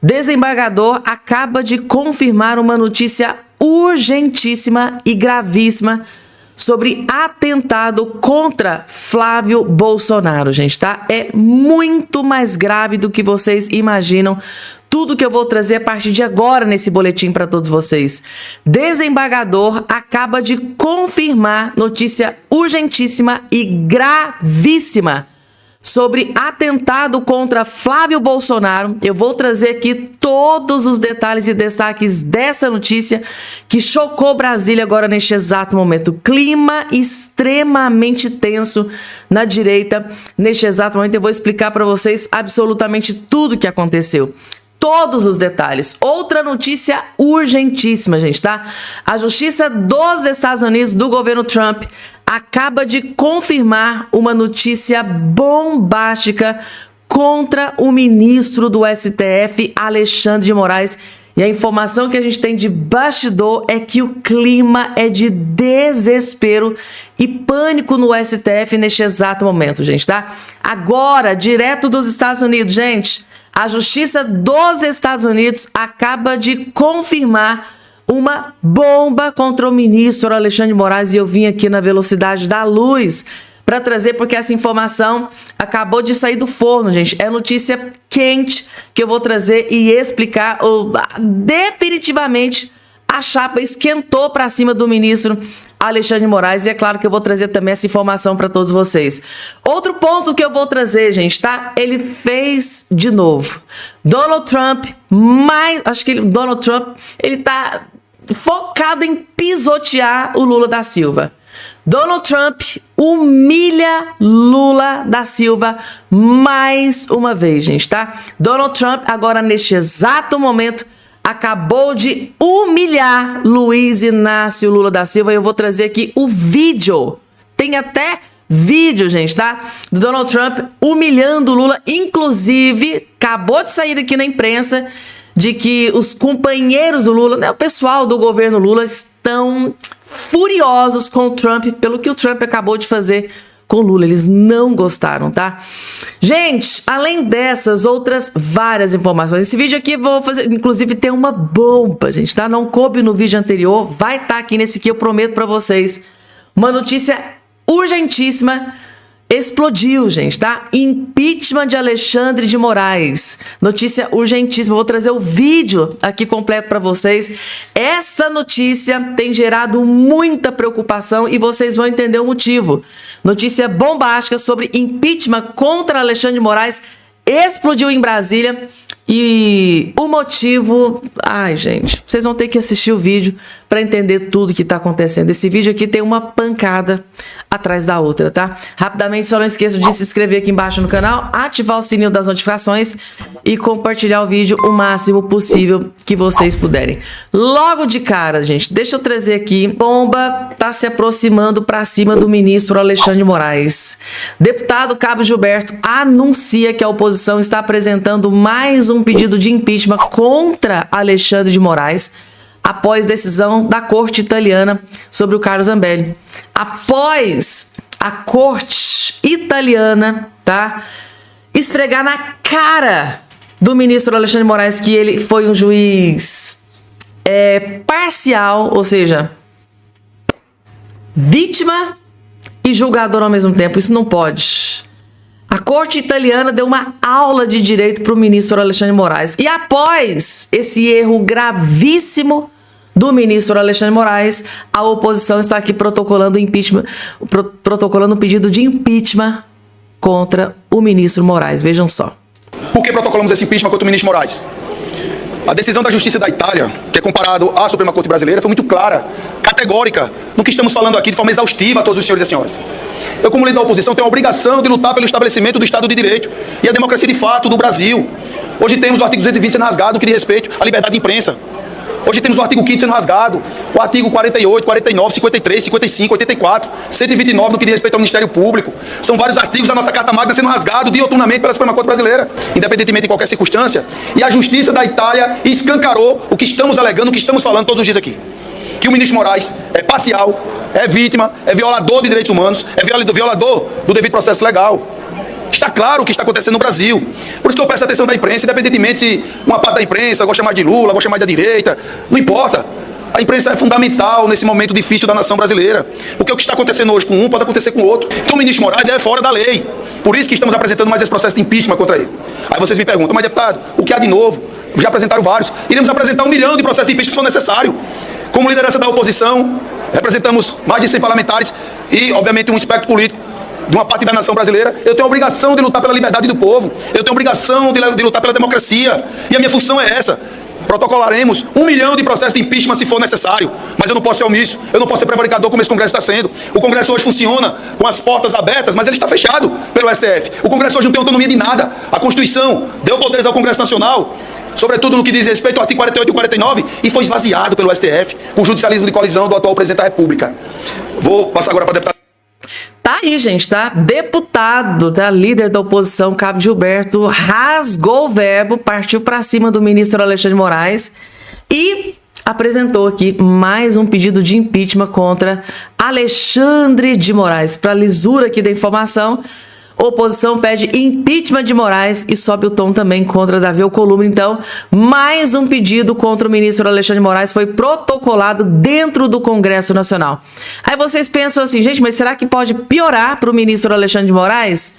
Desembargador acaba de confirmar uma notícia urgentíssima e gravíssima sobre atentado contra Flávio Bolsonaro, gente, tá? É muito mais grave do que vocês imaginam. Tudo que eu vou trazer a partir de agora nesse boletim para todos vocês. Desembargador acaba de confirmar notícia urgentíssima e gravíssima sobre atentado contra Flávio Bolsonaro. Eu vou trazer aqui todos os detalhes e destaques dessa notícia que chocou Brasília agora neste exato momento. Clima extremamente tenso na direita neste exato momento. Eu vou explicar para vocês absolutamente tudo o que aconteceu. Todos os detalhes. Outra notícia urgentíssima, gente, tá? A Justiça dos Estados Unidos, do governo Trump, acaba de confirmar uma notícia bombástica contra o ministro do STF, Alexandre de Moraes. E a informação que a gente tem de bastidor é que o clima é de desespero e pânico no STF neste exato momento, gente, tá? Agora, direto dos Estados Unidos, gente, a Justiça dos Estados Unidos acaba de confirmar uma bomba contra o ministro Alexandre de Moraes, e eu vim aqui na velocidade da luz para trazer, porque essa informação acabou de sair do forno, gente. É notícia quente que eu vou trazer e explicar. Definitivamente a chapa esquentou para cima do ministro Alexandre de Moraes, e é claro que eu vou trazer também essa informação para todos vocês. Outro ponto que eu vou trazer, gente, tá? Ele fez de novo. Donald Trump, Donald Trump, ele tá focado em pisotear o Lula da Silva. Donald Trump humilha Lula da Silva mais uma vez, gente, tá? Donald Trump, agora neste exato momento, acabou de humilhar Luiz Inácio Lula da Silva. Eu vou trazer aqui o vídeo. Tem até vídeo, gente, tá? Do Donald Trump humilhando o Lula. Inclusive, acabou de sair aqui na imprensa de que os companheiros do Lula, né, o pessoal do governo Lula, estão furiosos com o Trump pelo que o Trump acabou de fazer com o Lula. Eles não gostaram, tá? Gente, além dessas, outras várias informações. Esse vídeo aqui eu vou fazer, inclusive tem uma bomba, gente, tá? Não coube no vídeo anterior, vai estar aqui nesse que eu prometo pra vocês. Uma notícia urgentíssima. Explodiu, gente, tá? Impeachment de Alexandre de Moraes. Notícia urgentíssima. Vou trazer o vídeo aqui completo para vocês. Essa notícia tem gerado muita preocupação e vocês vão entender o motivo. Notícia bombástica sobre impeachment contra Alexandre de Moraes explodiu em Brasília. E o motivo... Ai, gente, vocês vão ter que assistir o vídeo para entender tudo que está acontecendo. Esse vídeo aqui tem uma pancada atrás da outra, tá? Rapidamente, só não esqueça de se inscrever aqui embaixo no canal, ativar o sininho das notificações e compartilhar o vídeo o máximo possível que vocês puderem. Logo de cara, gente, deixa eu trazer aqui. Bomba tá se aproximando para cima do ministro Alexandre de Moraes. Deputado Cabo Gilberto anuncia que a oposição está apresentando mais um pedido de impeachment contra Alexandre de Moraes após decisão da corte italiana sobre o Carlos Zambelli. Após a corte italiana, tá, esfregar na cara do ministro Alexandre de Moraes que ele foi um juiz parcial, ou seja, vítima e julgador ao mesmo tempo. Isso não pode. A corte italiana deu uma aula de direito para o ministro Alexandre de Moraes. E após esse erro gravíssimo do ministro Alexandre de Moraes, a oposição está aqui protocolando impeachment, protocolando um pedido de impeachment contra o ministro Moraes. Vejam só. Por que protocolamos esse impeachment contra o ministro Moraes? A decisão da Justiça da Itália, que é comparado à Suprema Corte Brasileira, foi muito clara, categórica, no que estamos falando aqui de forma exaustiva a todos os senhores e senhoras. Eu, como líder da oposição, tenho a obrigação de lutar pelo estabelecimento do Estado de Direito e a democracia de fato do Brasil. Hoje temos o artigo 220 sendo rasgado, no que diz respeito à liberdade de imprensa. Hoje temos o artigo 5º sendo rasgado, o artigo 48, 49, 53, 55, 84, 129 no que diz respeito ao Ministério Público. São vários artigos da nossa Carta Magna sendo rasgados dioturnamente pela Suprema Corte Brasileira, independentemente de qualquer circunstância. E a Justiça da Itália escancarou o que estamos alegando, o que estamos falando todos os dias aqui. Que o ministro Moraes é parcial, é vítima, é violador de direitos humanos, é violador do devido processo legal. Está claro o que está acontecendo no Brasil. Por isso que eu peço a atenção da imprensa, independentemente se uma parte da imprensa gosta mais de Lula, gosta mais da direita, não importa. A imprensa é fundamental nesse momento difícil da nação brasileira. Porque o que está acontecendo hoje com um pode acontecer com o outro. Então o ministro Moraes é fora da lei. Por isso que estamos apresentando mais esse processo de impeachment contra ele. Aí vocês me perguntam, mas deputado, o que há de novo? Já apresentaram vários. Iremos apresentar 1 milhão de processos de impeachment se for necessário. Como liderança da oposição, representamos mais de 100 parlamentares e, obviamente, um espectro político de uma parte da nação brasileira. Eu tenho a obrigação de lutar pela liberdade do povo. Eu tenho a obrigação de lutar pela democracia. E a minha função é essa. Protocolaremos 1 milhão de processos de impeachment se for necessário. Mas eu não posso ser omisso, eu não posso ser prevaricador como esse Congresso está sendo. O Congresso hoje funciona com as portas abertas, mas ele está fechado pelo STF. O Congresso hoje não tem autonomia de nada. A Constituição deu poderes ao Congresso Nacional, sobretudo no que diz respeito ao artigo 48 e 49, e foi esvaziado pelo STF, com o judicialismo de colisão do atual presidente da República. Vou passar agora para a deputada. Tá aí, gente, tá? Deputado, tá? Líder da oposição, Cabo Gilberto, rasgou o verbo, partiu para cima do ministro Alexandre de Moraes e apresentou aqui mais um pedido de impeachment contra Alexandre de Moraes. Para lisura aqui da informação, oposição pede impeachment de Moraes e sobe o tom também contra Davi Alcolumbre. Então, mais um pedido contra o ministro Alexandre de Moraes foi protocolado dentro do Congresso Nacional. Aí vocês pensam assim, gente, mas será que pode piorar para o ministro Alexandre de Moraes?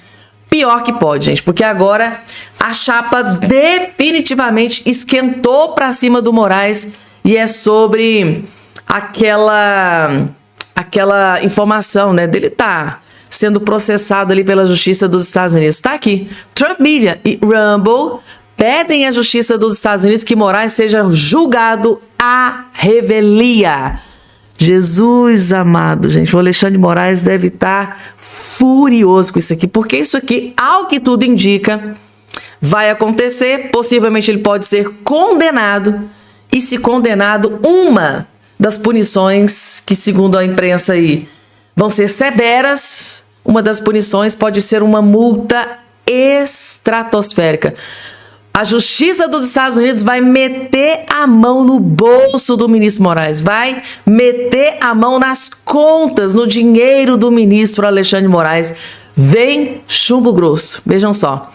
Pior que pode, gente, porque agora a chapa definitivamente esquentou para cima do Moraes e é sobre aquela informação, né, dele tá sendo processado ali pela Justiça dos Estados Unidos. Está aqui. Trump Media e Rumble pedem à Justiça dos Estados Unidos que Moraes seja julgado à revelia. Jesus amado, gente. O Alexandre de Moraes deve estar furioso com isso aqui, porque isso aqui, ao que tudo indica, vai acontecer. Possivelmente ele pode ser condenado e, se condenado, uma das punições que, segundo a imprensa aí, vão ser severas. Uma das punições pode ser uma multa estratosférica. A Justiça dos Estados Unidos vai meter a mão no bolso do ministro Moraes, vai meter a mão nas contas, no dinheiro do ministro Alexandre de Moraes. Vem chumbo grosso. Vejam só.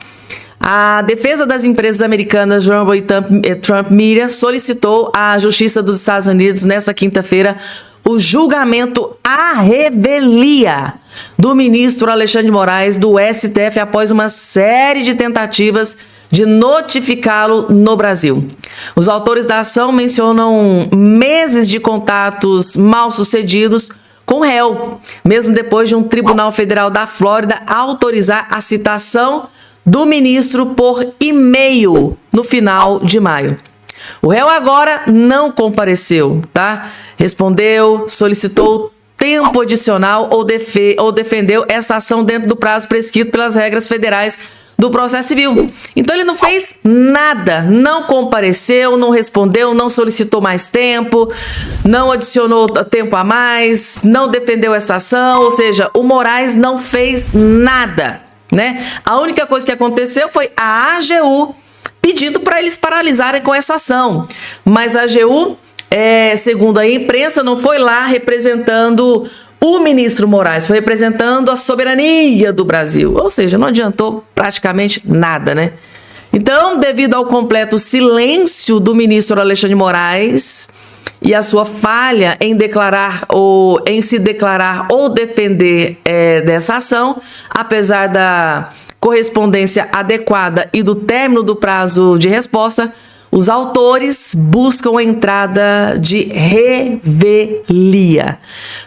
A defesa das empresas americanas Rumble e Trump Media solicitou à Justiça dos Estados Unidos nesta quinta-feira o julgamento à revelia do ministro Alexandre de Moraes do STF após uma série de tentativas de notificá-lo no Brasil. Os autores da ação mencionam meses de contatos mal sucedidos com o réu, mesmo depois de um tribunal federal da Flórida autorizar a citação do ministro por e-mail no final de maio. O réu agora não compareceu, tá? Respondeu, solicitou tempo adicional ou defendeu essa ação dentro do prazo prescrito pelas regras federais do processo civil. Então ele não fez nada, não compareceu, não respondeu, não solicitou mais tempo, não adicionou tempo a mais, não defendeu essa ação, ou seja, o Moraes não fez nada, né? A única coisa que aconteceu foi a AGU pedindo para eles paralisarem com essa ação, mas a AGU, segundo a imprensa, não foi lá representando o ministro Moraes, foi representando a soberania do Brasil. Ou seja, não adiantou praticamente nada, né? Então, devido ao completo silêncio do ministro Alexandre de Moraes e a sua falha em se declarar ou defender dessa ação, apesar da correspondência adequada e do término do prazo de resposta, os autores buscam a entrada de revelia.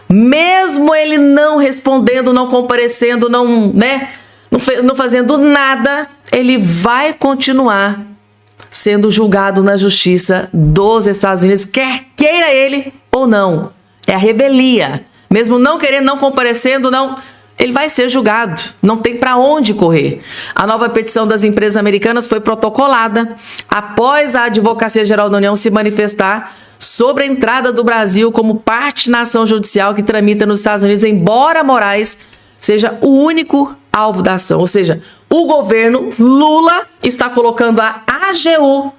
Mesmo ele não respondendo, não comparecendo, não fazendo nada, ele vai continuar sendo julgado na Justiça dos Estados Unidos, quer queira ele ou não. É a revelia. Mesmo não querendo, não comparecendo, ele vai ser julgado, não tem para onde correr. A nova petição das empresas americanas foi protocolada após a Advocacia Geral da União se manifestar sobre a entrada do Brasil como parte na ação judicial que tramita nos Estados Unidos, embora Moraes seja o único alvo da ação. Ou seja, o governo Lula está colocando a AGU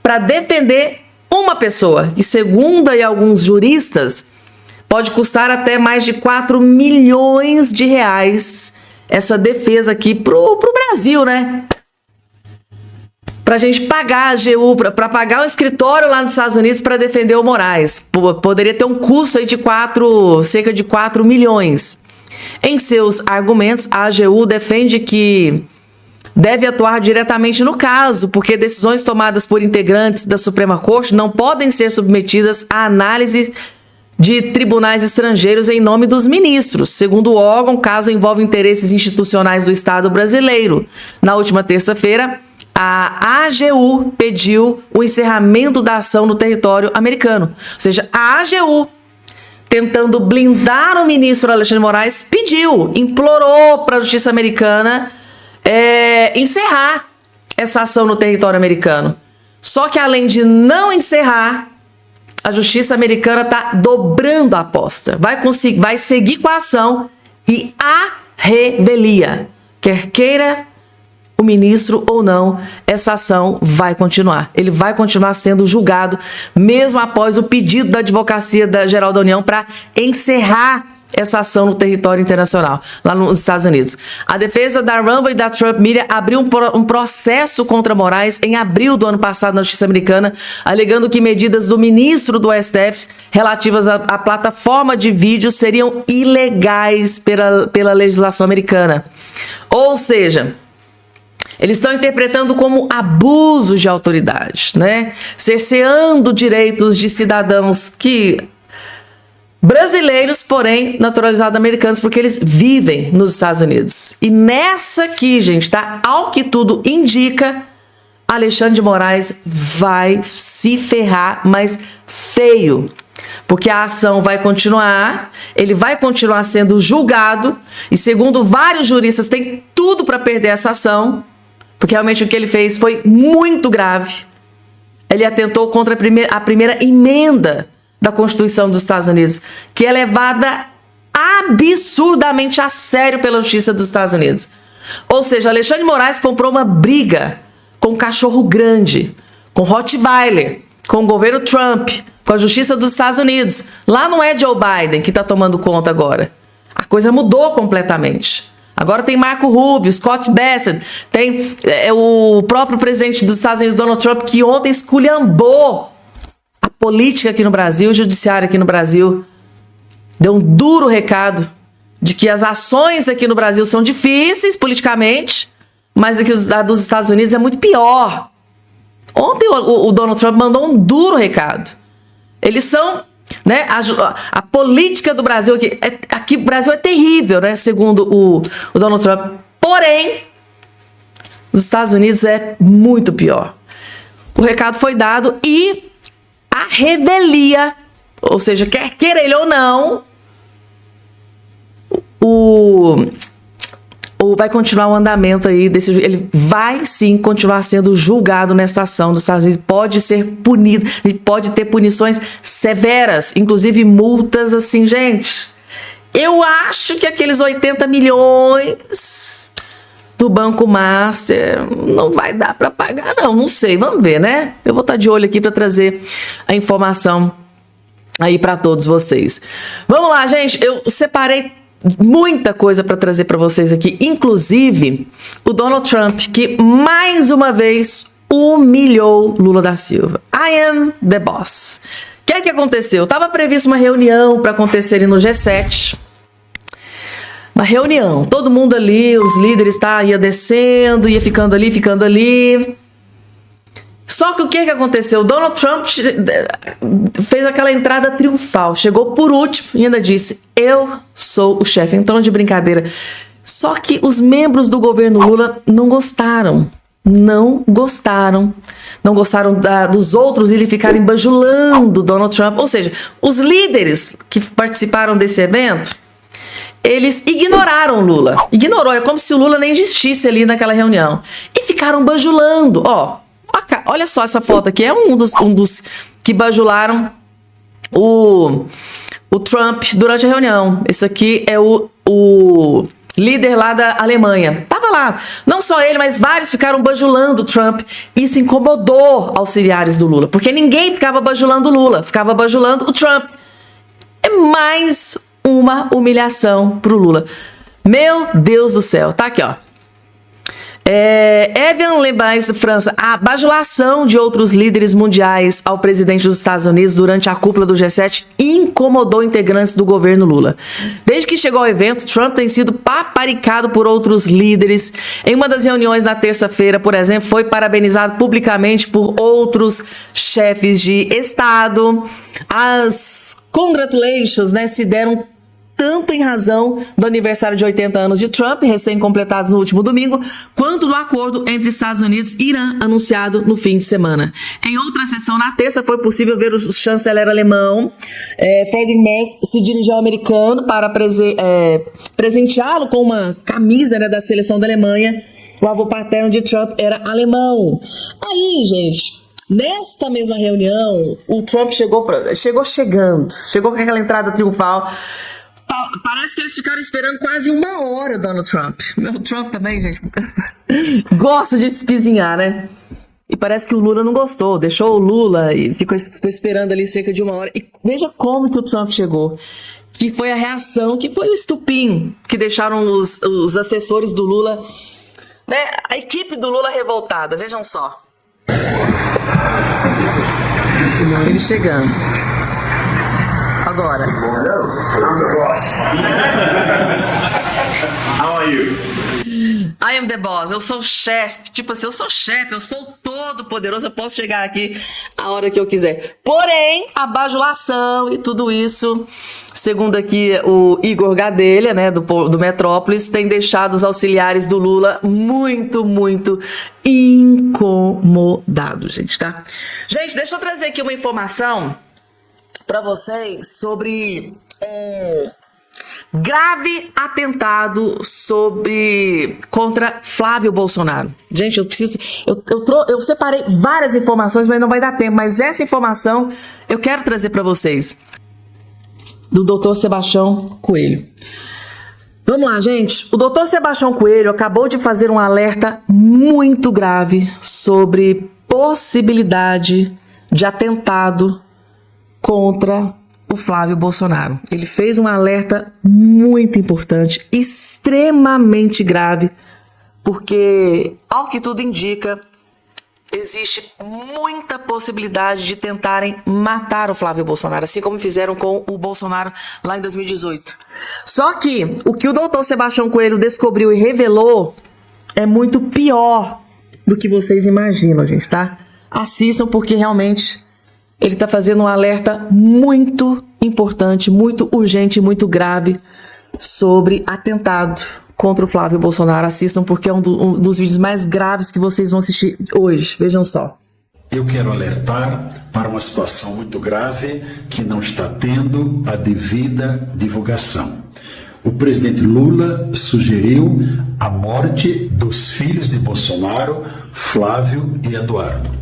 para defender uma pessoa, que, segundo aí alguns juristas, pode custar até mais de 4 milhões de reais essa defesa aqui pro Brasil, né? Pra gente pagar a AGU, para pagar um escritório lá nos Estados Unidos para defender o Moraes. Poderia ter um custo aí de cerca de 4 milhões. Em seus argumentos, a AGU defende que deve atuar diretamente no caso, porque decisões tomadas por integrantes da Suprema Corte não podem ser submetidas à análise de tribunais estrangeiros em nome dos ministros. Segundo o órgão, o caso envolve interesses institucionais do Estado brasileiro. Na última terça-feira, a AGU pediu o encerramento da ação no território americano. Ou seja, a AGU, tentando blindar o ministro Alexandre de Moraes, implorou para a justiça americana encerrar essa ação no território americano. Só que, além de não encerrar, a justiça americana está dobrando a aposta. Vai seguir com a ação e a revelia. Quer queira o ministro ou não, essa ação vai continuar. Ele vai continuar sendo julgado, mesmo após o pedido da Advocacia Geral da União para encerrar essa ação no território internacional, lá nos Estados Unidos. A defesa da Rumble e da Trump Media abriu um processo contra Moraes em abril do ano passado na justiça americana, alegando que medidas do ministro do STF relativas à plataforma de vídeo seriam ilegais pela legislação americana. Ou seja, eles estão interpretando como abuso de autoridade, né? Cerceando direitos de cidadãos brasileiros, porém naturalizados americanos, porque eles vivem nos Estados Unidos. E nessa aqui, gente, tá? Ao que tudo indica, Alexandre de Moraes vai se ferrar, mas feio. Porque a ação vai continuar, ele vai continuar sendo julgado, e segundo vários juristas, tem tudo para perder essa ação, porque realmente o que ele fez foi muito grave. Ele atentou contra a primeira emenda da Constituição dos Estados Unidos, que é levada absurdamente a sério pela Justiça dos Estados Unidos. Ou seja, Alexandre de Moraes comprou uma briga com um cachorro grande, com Rottweiler, com o governo Trump, com a Justiça dos Estados Unidos. Lá não é Joe Biden que está tomando conta agora. A coisa mudou completamente. Agora tem Marco Rubio, Scott Bessent, tem o próprio presidente dos Estados Unidos, Donald Trump, que ontem esculhambou a política aqui no Brasil, o judiciário aqui no Brasil. Deu um duro recado de que as ações aqui no Brasil são difíceis politicamente, mas que a dos Estados Unidos é muito pior. Ontem o Donald Trump mandou um duro recado. Eles são... né? A política do Brasil aqui o Brasil é terrível, né? Segundo o Donald Trump. Porém, os Estados Unidos é muito pior. O recado foi dado e a revelia, ou seja, quer queira ele ou não, vai continuar o andamento aí ele vai sim continuar sendo julgado nesta ação dos Estados Unidos, pode ser punido, ele pode ter punições severas, inclusive multas assim, gente. Eu acho que aqueles 80 milhões do Banco Master não vai dar para pagar, não sei, vamos ver, né? Eu vou estar de olho aqui para trazer a informação aí para todos vocês. Vamos lá, gente, eu separei muita coisa para trazer para vocês aqui, inclusive o Donald Trump, que mais uma vez humilhou Lula da Silva. I am the boss. O que aconteceu? Estava prevista uma reunião para acontecer ali no G7. Uma reunião, todo mundo ali, os líderes ia descendo, ia ficando ali. Só que o que aconteceu? O Donald Trump fez aquela entrada triunfal, chegou por último e ainda disse: eu sou o chefe, em tom de brincadeira. Só que os membros do governo Lula não gostaram dos outros ele ficarem bajulando Donald Trump. Ou seja, os líderes que participaram desse evento, eles ignoraram Lula. É como se o Lula nem existisse ali naquela reunião. E ficaram bajulando, olha só essa foto aqui, é um dos que bajularam o Trump durante a reunião. Esse aqui é o líder lá da Alemanha. Tava lá. Não só ele, mas vários ficaram bajulando o Trump. Isso incomodou auxiliares do Lula, porque ninguém ficava bajulando o Lula, ficava bajulando o Trump. É mais uma humilhação pro Lula. Meu Deus do céu. Tá aqui, ó. Evian Lebas, França. A bajulação de outros líderes mundiais ao presidente dos Estados Unidos durante a cúpula do G7 incomodou integrantes do governo Lula. Desde que chegou ao evento, Trump tem sido paparicado por outros líderes. Em uma das reuniões na terça-feira, por exemplo, foi parabenizado publicamente por outros chefes de Estado. As congratulations, né, se deram tanto em razão do aniversário de 80 anos de Trump, recém-completados no último domingo, quanto do acordo entre Estados Unidos e Irã, anunciado no fim de semana. Em outra sessão, na terça, foi possível ver o chanceler alemão, Friedrich Merz, se dirigir ao americano para presenteá-lo com uma camisa, né, da seleção da Alemanha. O avô paterno de Trump era alemão. Aí, gente, nesta mesma reunião, o Trump chegou com aquela entrada triunfal. Parece que eles ficaram esperando quase uma hora o Donald Trump. O Trump também, gente, gosta de espizinhar, né? E parece que o Lula não gostou, deixou o Lula e ficou esperando ali cerca de uma hora. E veja como que o Trump chegou. Que foi a reação, que foi o estupim que deixaram os assessores do Lula, né? A equipe do Lula revoltada, vejam só. Ele chegando. Agora. How are you? I am the boss, eu sou o chefe. Tipo assim, eu sou chefe, eu sou todo poderoso, eu posso chegar aqui a hora que eu quiser. Porém, a bajulação e tudo isso, segundo aqui o Igor Gadelha, né, do Metrópolis, tem deixado os auxiliares do Lula muito, muito incomodados, gente, tá? Gente, deixa eu trazer aqui uma informação para vocês sobre grave atentado contra Flávio Bolsonaro. Gente, eu separei várias informações, mas não vai dar tempo. Mas essa informação eu quero trazer para vocês do Dr. Sebastião Coelho. Vamos lá, gente. O Dr. Sebastião Coelho acabou de fazer um alerta muito grave sobre possibilidade de atentado contra o Flávio Bolsonaro. Ele fez um alerta muito importante, extremamente grave, porque, ao que tudo indica, existe muita possibilidade de tentarem matar o Flávio Bolsonaro, assim como fizeram com o Bolsonaro lá em 2018. Só que o que o doutor Sebastião Coelho descobriu e revelou é muito pior do que vocês imaginam, gente, tá? Assistam, porque realmente ele está fazendo um alerta muito importante, muito urgente, muito grave sobre atentado contra o Flávio Bolsonaro. Assistam, porque é um dos vídeos mais graves que vocês vão assistir hoje. Vejam só. Eu quero alertar para uma situação muito grave que não está tendo a devida divulgação. O presidente Lula sugeriu a morte dos filhos de Bolsonaro, Flávio e Eduardo.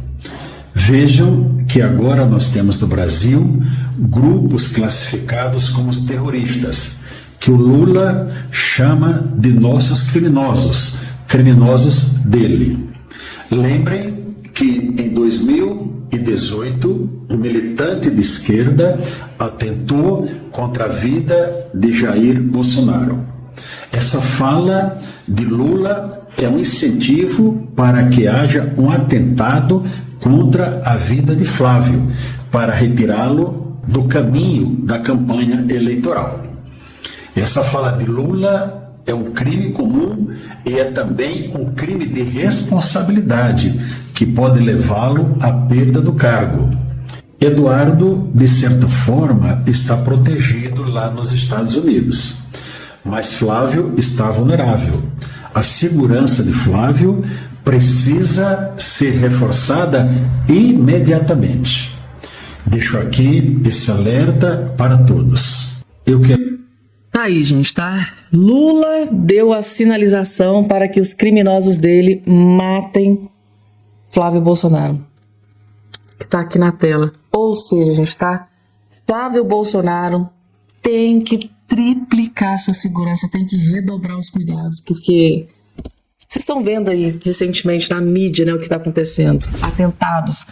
Vejam que agora nós temos no Brasil grupos classificados como terroristas, que o Lula chama de nossos criminosos dele. Lembrem que em 2018, um militante de esquerda atentou contra a vida de Jair Bolsonaro. Essa fala de Lula é um incentivo para que haja um atentado contra a vida de Flávio, para retirá-lo do caminho da campanha eleitoral. Essa fala de Lula é um crime comum e é também um crime de responsabilidade que pode levá-lo à perda do cargo. Eduardo, de certa forma, está protegido lá nos Estados Unidos, mas Flávio está vulnerável. A segurança de Flávio precisa ser reforçada imediatamente. Deixo aqui esse alerta para todos. Tá aí, gente, tá? Lula deu a sinalização para que os criminosos dele matem Flávio Bolsonaro, que tá aqui na tela. Ou seja, gente, tá? Flávio Bolsonaro tem que triplicar sua segurança, tem que redobrar os cuidados, porque vocês estão vendo aí recentemente na mídia, né, o que está acontecendo, atentados.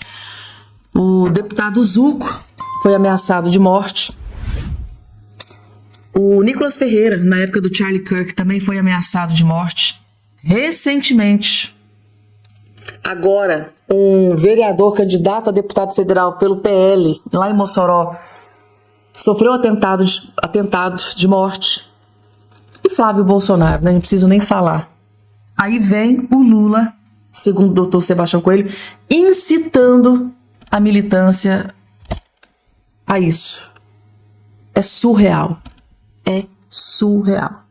O deputado Zucco foi ameaçado de morte. O Nicolas Ferreira, na época do Charlie Kirk, também foi ameaçado de morte. Recentemente, agora, um vereador candidato a deputado federal pelo PL, lá em Mossoró, sofreu atentado de morte. E Flávio Bolsonaro, né? Não preciso nem falar. Aí vem o Lula, segundo o doutor Sebastião Coelho, incitando a militância a isso. É surreal. É surreal.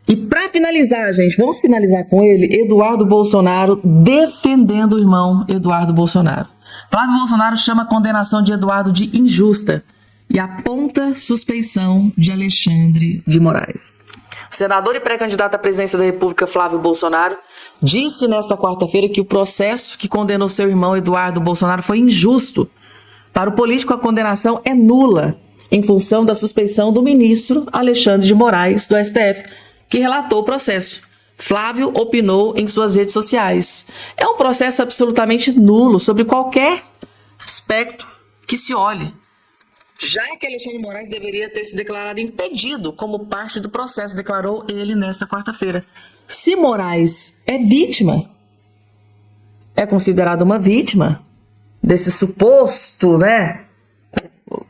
E para finalizar, gente, vamos finalizar com ele, Eduardo Bolsonaro defendendo o irmão Eduardo Bolsonaro. Flávio Bolsonaro chama a condenação de Eduardo de injusta e aponta suspeição de Alexandre de Moraes. O senador e pré-candidato à presidência da República, Flávio Bolsonaro, disse nesta quarta-feira que o processo que condenou seu irmão Eduardo Bolsonaro foi injusto. Para o político, a condenação é nula, em função da suspeição do ministro Alexandre de Moraes, do STF, que relatou o processo. Flávio opinou em suas redes sociais. É um processo absolutamente nulo sobre qualquer aspecto que se olhe. Já que Alexandre de Moraes deveria ter se declarado impedido como parte do processo, declarou ele nesta quarta-feira. Se Moraes é vítima, é considerado uma vítima desse suposto,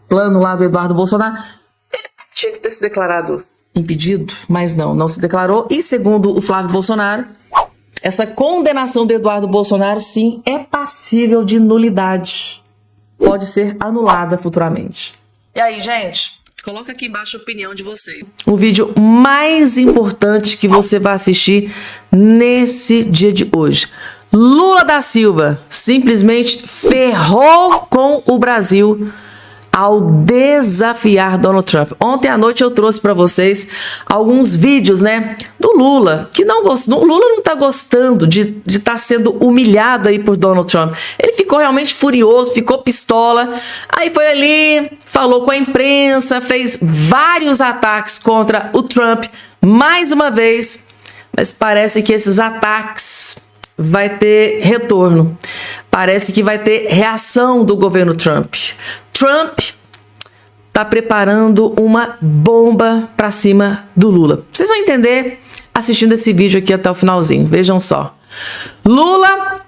plano lá do Eduardo Bolsonaro, ele tinha que ter se declarado impedido, mas não se declarou. E segundo o Flávio Bolsonaro, essa condenação do Eduardo Bolsonaro, sim, é passível de nulidade. Pode ser anulada futuramente. E aí, gente? Coloca aqui embaixo a opinião de vocês. O vídeo mais importante que você vai assistir nesse dia de hoje. Lula da Silva simplesmente ferrou com o Brasil ao desafiar Donald Trump. Ontem à noite eu trouxe para vocês alguns vídeos, do Lula, que não gostou. O Lula não está gostando de estar sendo humilhado aí por Donald Trump. Ele ficou realmente furioso, ficou pistola. Aí foi ali, falou com a imprensa, fez vários ataques contra o Trump, mais uma vez. Mas parece que esses ataques vai ter retorno. Parece que vai ter reação do governo Trump. Trump está preparando uma bomba para cima do Lula. Vocês vão entender assistindo esse vídeo aqui até o finalzinho. Vejam só. Lula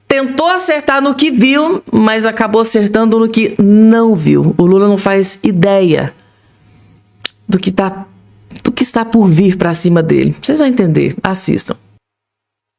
tentou acertar no que viu, mas acabou acertando no que não viu. O Lula não faz ideia do que está por vir para cima dele. Vocês vão entender. Assistam.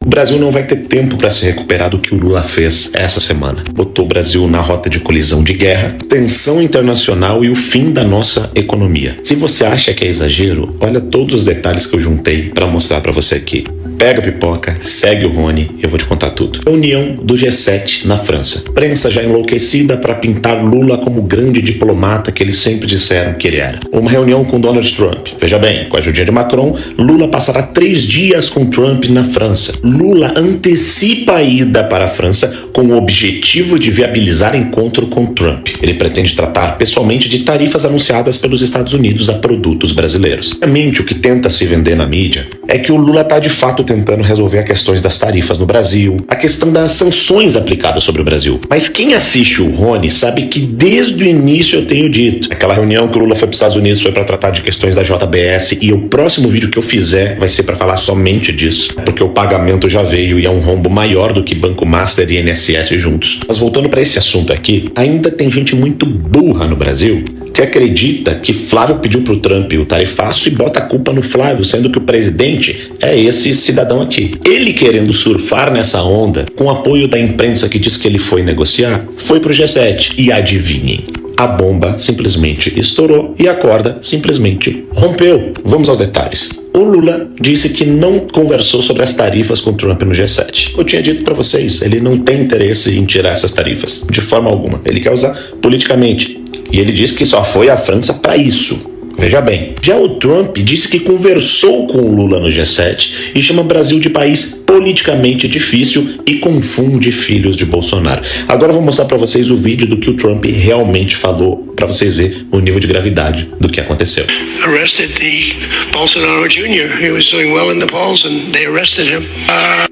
O Brasil não vai ter tempo para se recuperar do que o Lula fez essa semana. Botou o Brasil na rota de colisão de guerra, tensão internacional e o fim da nossa economia. Se você acha que é exagero, olha todos os detalhes que eu juntei para mostrar para você aqui. Pega a pipoca, segue o Rony e eu vou te contar tudo. Reunião do G7 na França. Prensa já enlouquecida para pintar Lula como o grande diplomata que eles sempre disseram que ele era. Uma reunião com Donald Trump. Veja bem, com a ajuda de Macron, Lula passará 3 dias com Trump na França. Lula antecipa a ida para a França com o objetivo de viabilizar encontro com Trump. Ele pretende tratar pessoalmente de tarifas anunciadas pelos Estados Unidos a produtos brasileiros. Realmente, o que tenta se vender na mídia é que o Lula está de fato tentando resolver as questões das tarifas no Brasil, a questão das sanções aplicadas sobre o Brasil. Mas quem assiste o Rony sabe que desde o início eu tenho dito, aquela reunião que o Lula foi para os Estados Unidos foi para tratar de questões da JBS e o próximo vídeo que eu fizer vai ser para falar somente disso, porque o pagamento já veio e é um rombo maior do que Banco Master e INSS juntos. Mas voltando para esse assunto aqui, ainda tem gente muito burra no Brasil que acredita que Flávio pediu pro Trump o tarifaço e bota a culpa no Flávio, sendo que o presidente é esse cidadão aqui. Ele, querendo surfar nessa onda, com apoio da imprensa que diz que ele foi negociar, foi pro G7. E adivinhem, a bomba simplesmente estourou e a corda simplesmente rompeu. Vamos aos detalhes. O Lula disse que não conversou sobre as tarifas com Trump no G7. Eu tinha dito para vocês, ele não tem interesse em tirar essas tarifas, de forma alguma. Ele quer usar politicamente. E ele disse que só foi à França para isso. Veja bem, já o Trump disse que conversou com o Lula no G7 e chama o Brasil de país politicamente difícil e confunde filhos de Bolsonaro. Agora eu vou mostrar para vocês o vídeo do que o Trump realmente falou, para vocês verem o nível de gravidade do que aconteceu. Arrested the Bolsonaro Jr. He was doing well in the polls and they arrested him.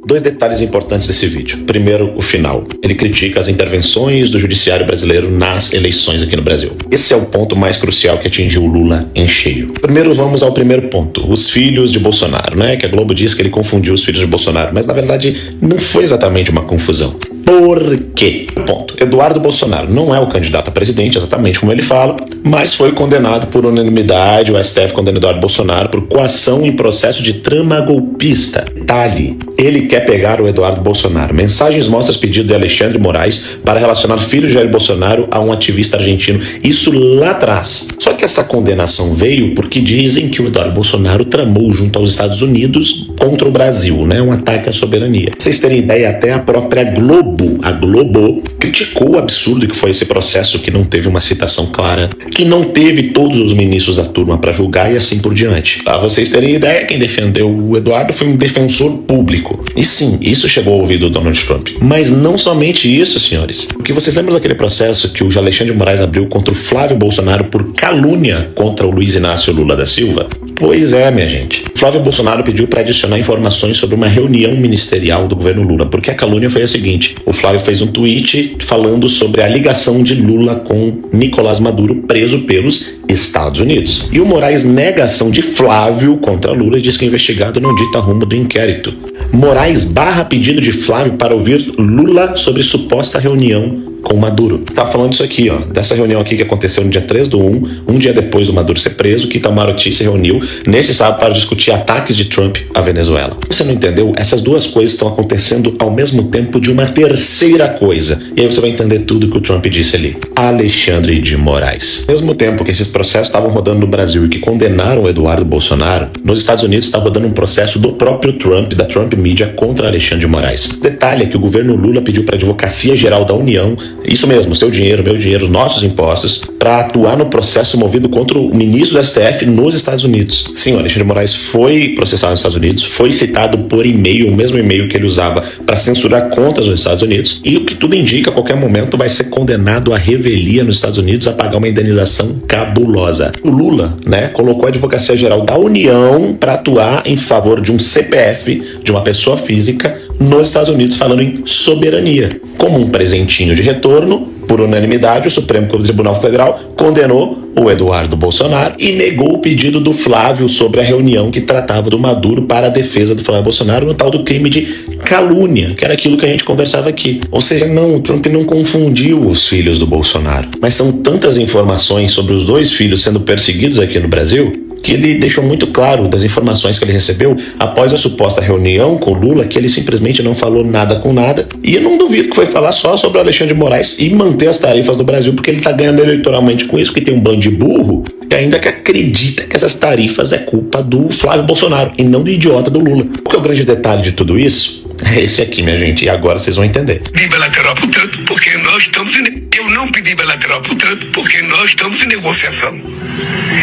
Dois detalhes importantes desse vídeo. Primeiro, o final. Ele critica as intervenções do judiciário brasileiro nas eleições aqui no Brasil. Esse é o ponto mais crucial que atingiu o Lula em cheio. Primeiro, vamos ao primeiro ponto. Os filhos de Bolsonaro, né? Que a Globo diz que ele confundiu os filhos de Bolsonaro, mas na verdade não foi exatamente uma confusão. Por quê? Ponto. Eduardo Bolsonaro não é o candidato a presidente, exatamente como ele fala, mas foi condenado por unanimidade. O STF condenou Eduardo Bolsonaro por coação em processo de trama golpista. Detalhe, ele quer pegar o Eduardo Bolsonaro. Mensagens mostram pedido de Alexandre Moraes para relacionar filho de Jair Bolsonaro a um ativista argentino. Isso lá atrás. Só que essa condenação veio porque dizem que o Eduardo Bolsonaro tramou junto aos Estados Unidos contra o Brasil, né? Um ataque à soberania. Pra vocês terem ideia, até a própria Globo, a Globo, criticou o absurdo que foi esse processo, que não teve uma citação clara, que não teve todos os ministros da turma para julgar e assim por diante. Pra vocês terem ideia, quem defendeu o Eduardo foi um defensor público. E sim, isso chegou ao ouvido do Donald Trump. Mas não somente isso, senhores. Porque vocês lembram daquele processo que o Alexandre de Moraes abriu contra o Flávio Bolsonaro por calúnia contra o Luiz Inácio Lula da Silva? Pois é, minha gente. Flávio Bolsonaro pediu para adicionar informações sobre uma reunião ministerial do governo Lula, porque a calúnia foi a seguinte: o Flávio fez um tweet falando sobre a ligação de Lula com Nicolás Maduro, preso pelos Estados Unidos. E o Moraes nega a ação de Flávio contra Lula e diz que o investigado não dita rumo do inquérito. Moraes barra pedido de Flávio para ouvir Lula sobre suposta reunião com Maduro. Tá falando isso aqui, ó, dessa reunião aqui que aconteceu no dia 3/1, um dia depois do Maduro ser preso, que Itamaraty se reuniu nesse sábado para discutir ataques de Trump à Venezuela. Você não entendeu? Essas duas coisas estão acontecendo ao mesmo tempo de uma terceira coisa. E aí você vai entender tudo que o Trump disse ali. Alexandre de Moraes. Ao mesmo tempo que esses processos estavam rodando no Brasil e que condenaram o Eduardo Bolsonaro, nos Estados Unidos está rodando um processo do próprio Trump, da Trump Media, contra Alexandre de Moraes. Detalhe é que o governo Lula pediu para a Advocacia Geral da União, isso mesmo, seu dinheiro, meu dinheiro, os nossos impostos, para atuar no processo movido contra o ministro do STF nos Estados Unidos. Sim, o Alexandre de Moraes foi processado nos Estados Unidos, foi citado por e-mail, o mesmo e-mail que ele usava para censurar contas nos Estados Unidos, e o que tudo indica, a qualquer momento vai ser condenado à revelia nos Estados Unidos a pagar uma indenização cabulosa. O Lula, né, colocou a Advocacia Geral da União para atuar em favor de um CPF, de uma pessoa física, nos Estados Unidos, falando em soberania. Como um presentinho de retorno, por unanimidade, o Supremo Tribunal Federal condenou o Eduardo Bolsonaro e negou o pedido do Flávio sobre a reunião que tratava do Maduro para a defesa do Flávio Bolsonaro no tal do crime de calúnia, que era aquilo que a gente conversava aqui. Ou seja, não, o Trump não confundiu os filhos do Bolsonaro. Mas são tantas informações sobre os dois filhos sendo perseguidos aqui no Brasil que ele deixou muito claro das informações que ele recebeu após a suposta reunião com Lula, que ele simplesmente não falou nada com nada. E eu não duvido que foi falar só sobre o Alexandre de Moraes e manter as tarifas do Brasil, porque ele tá ganhando eleitoralmente com isso, porque tem um bando de burro que ainda que acredita que essas tarifas é culpa do Flávio Bolsonaro e não do idiota do Lula. Qual é o grande detalhe de tudo isso? É esse aqui, minha gente, e agora vocês vão entender. Pedi bilateral pro Trump porque nós estamos Eu não pedi bilateral pro Trump porque nós estamos em negociação.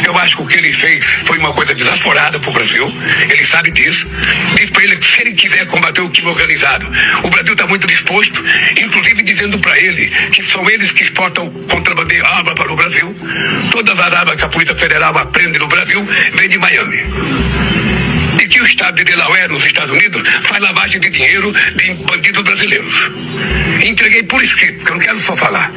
Eu acho que o que ele fez foi uma coisa desaforada pro Brasil. Ele sabe disso. Diz pra ele que se ele quiser combater o crime organizado, o Brasil está muito disposto, inclusive dizendo para ele que são eles que exportam contrabandeio arma para o Brasil. Todas as armas que a Polícia Federal aprende no Brasil vêm de Miami. E que o estado de Delaware, nos Estados Unidos, faz lavagem de dinheiro de bandidos brasileiros. Entreguei por escrito, que eu não quero só falar.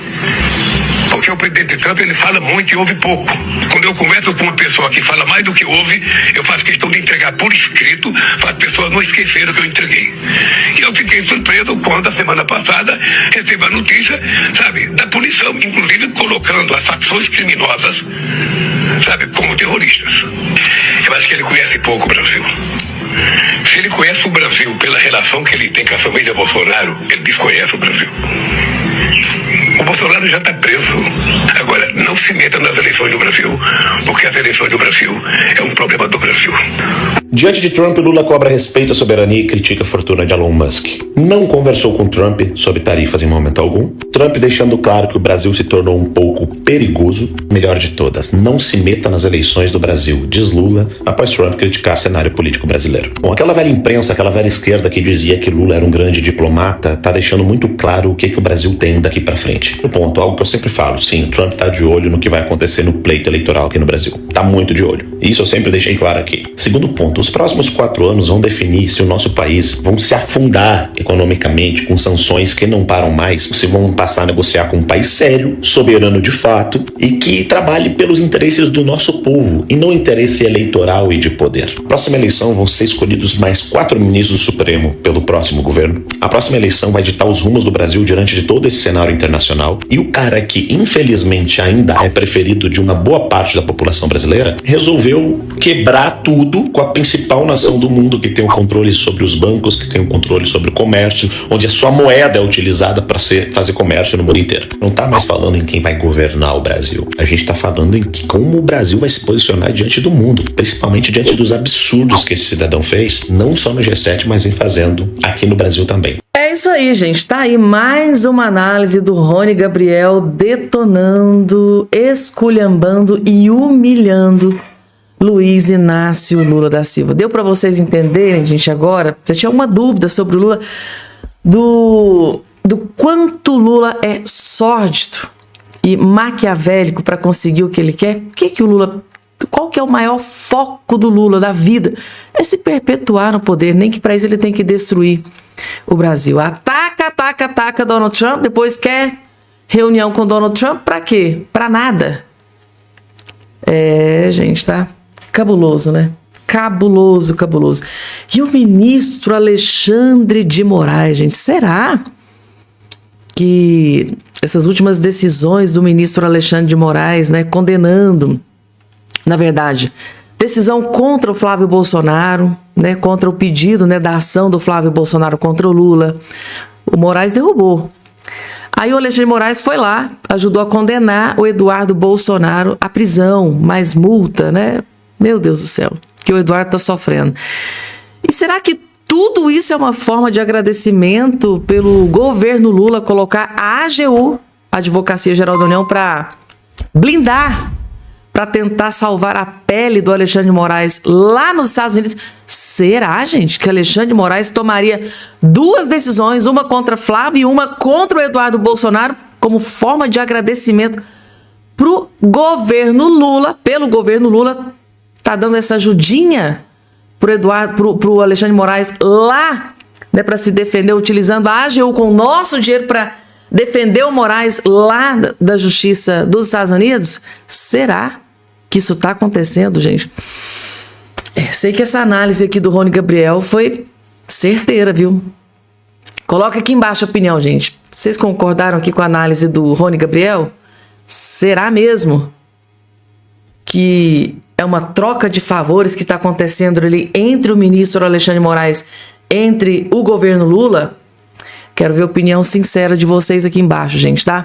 Porque o presidente Trump, ele fala muito e ouve pouco. Quando eu converso com uma pessoa que fala mais do que ouve, eu faço questão de entregar por escrito, para as pessoas não esquecerem o que eu entreguei. E eu fiquei surpreso quando, a semana passada, recebo a notícia, sabe, da punição, inclusive colocando as facções criminosas, sabe, como terroristas. Eu acho que ele conhece pouco o Brasil. Se ele conhece o Brasil pela relação que ele tem com a família Bolsonaro, ele desconhece o Brasil. O Bolsonaro já está preso. Agora, não se meta nas eleições do Brasil, porque as eleições do Brasil é um problema do Brasil. Diante de Trump, Lula cobra respeito à soberania e critica a fortuna de Elon Musk. Não conversou com Trump sobre tarifas em momento algum. Trump deixando claro que o Brasil se tornou um pouco perigoso. Melhor de todas, não se meta nas eleições do Brasil, diz Lula, após Trump criticar o cenário político brasileiro. Bom, aquela velha imprensa, aquela velha esquerda que dizia que Lula era um grande diplomata, tá deixando muito claro o que o Brasil tem daqui pra frente. No ponto, algo que eu sempre falo, sim, Trump tá de olho no que vai acontecer no pleito eleitoral aqui no Brasil. Tá muito de olho. Isso eu sempre deixei claro aqui. Segundo ponto, os próximos 4 anos vão definir se o nosso país vão se afundar economicamente com sanções que não param mais, se vão passar a negociar com um país sério, soberano de fato e que trabalhe pelos interesses do nosso povo e não interesse eleitoral e de poder. Na próxima eleição vão ser escolhidos mais 4 ministros do Supremo pelo próximo governo. A próxima eleição vai ditar os rumos do Brasil diante de todo esse cenário internacional e o cara que infelizmente ainda é preferido de uma boa parte da população brasileira resolveu quebrar tudo com a principal nação do mundo que tem o controle sobre os bancos, que tem o controle sobre o comércio, onde a sua moeda é utilizada para fazer comércio no mundo inteiro. Não está mais falando em quem vai governar o Brasil. A gente está falando em como o Brasil vai se posicionar diante do mundo, principalmente diante dos absurdos que esse cidadão fez, não só no G7, mas em fazendo aqui no Brasil também. É isso aí, gente. Tá aí mais uma análise do Rony Gabriel detonando, esculhambando e humilhando Luiz Inácio Lula da Silva. Deu para vocês entenderem, gente, agora? Você tinha uma dúvida sobre o Lula, do quanto Lula é sórdido e maquiavélico para conseguir o que ele quer? Qual que é o maior foco do Lula, da vida? É se perpetuar no poder, nem que para isso ele tem que destruir o Brasil. Ataca Donald Trump, depois quer reunião com Donald Trump, para quê? Para nada. Gente, tá cabuloso, né? Cabuloso. E o ministro Alexandre de Moraes, gente, será que essas últimas decisões do ministro Alexandre de Moraes, né, condenando, na verdade, decisão contra o Flávio Bolsonaro, né, contra o pedido, né, da ação do Flávio Bolsonaro contra o Lula, o Moraes derrubou. Aí o Alexandre de Moraes foi lá, ajudou a condenar o Eduardo Bolsonaro à prisão, mais multa, né? Meu Deus do céu, que o Eduardo tá sofrendo. E será que tudo isso é uma forma de agradecimento pelo governo Lula colocar a AGU, a Advocacia Geral da União, para blindar, para tentar salvar a pele do Alexandre de Moraes lá nos Estados Unidos? Será, gente, que Alexandre de Moraes tomaria 2 decisões, uma contra Flávio e uma contra o Eduardo Bolsonaro, como forma de agradecimento pro governo Lula, pelo governo Lula, tá dando essa ajudinha pro Alexandre de Moraes lá, né, para se defender, utilizando a AGU com o nosso dinheiro para defender o Moraes lá da Justiça dos Estados Unidos? Será que isso está acontecendo, gente? Sei que essa análise aqui do Rony Gabriel foi certeira, viu? Coloca aqui embaixo a opinião, gente. Vocês concordaram aqui com a análise do Rony Gabriel? Será mesmo que é uma troca de favores que está acontecendo ali entre o ministro Alexandre de Moraes, entre o governo Lula? Quero ver a opinião sincera de vocês aqui embaixo, gente, tá?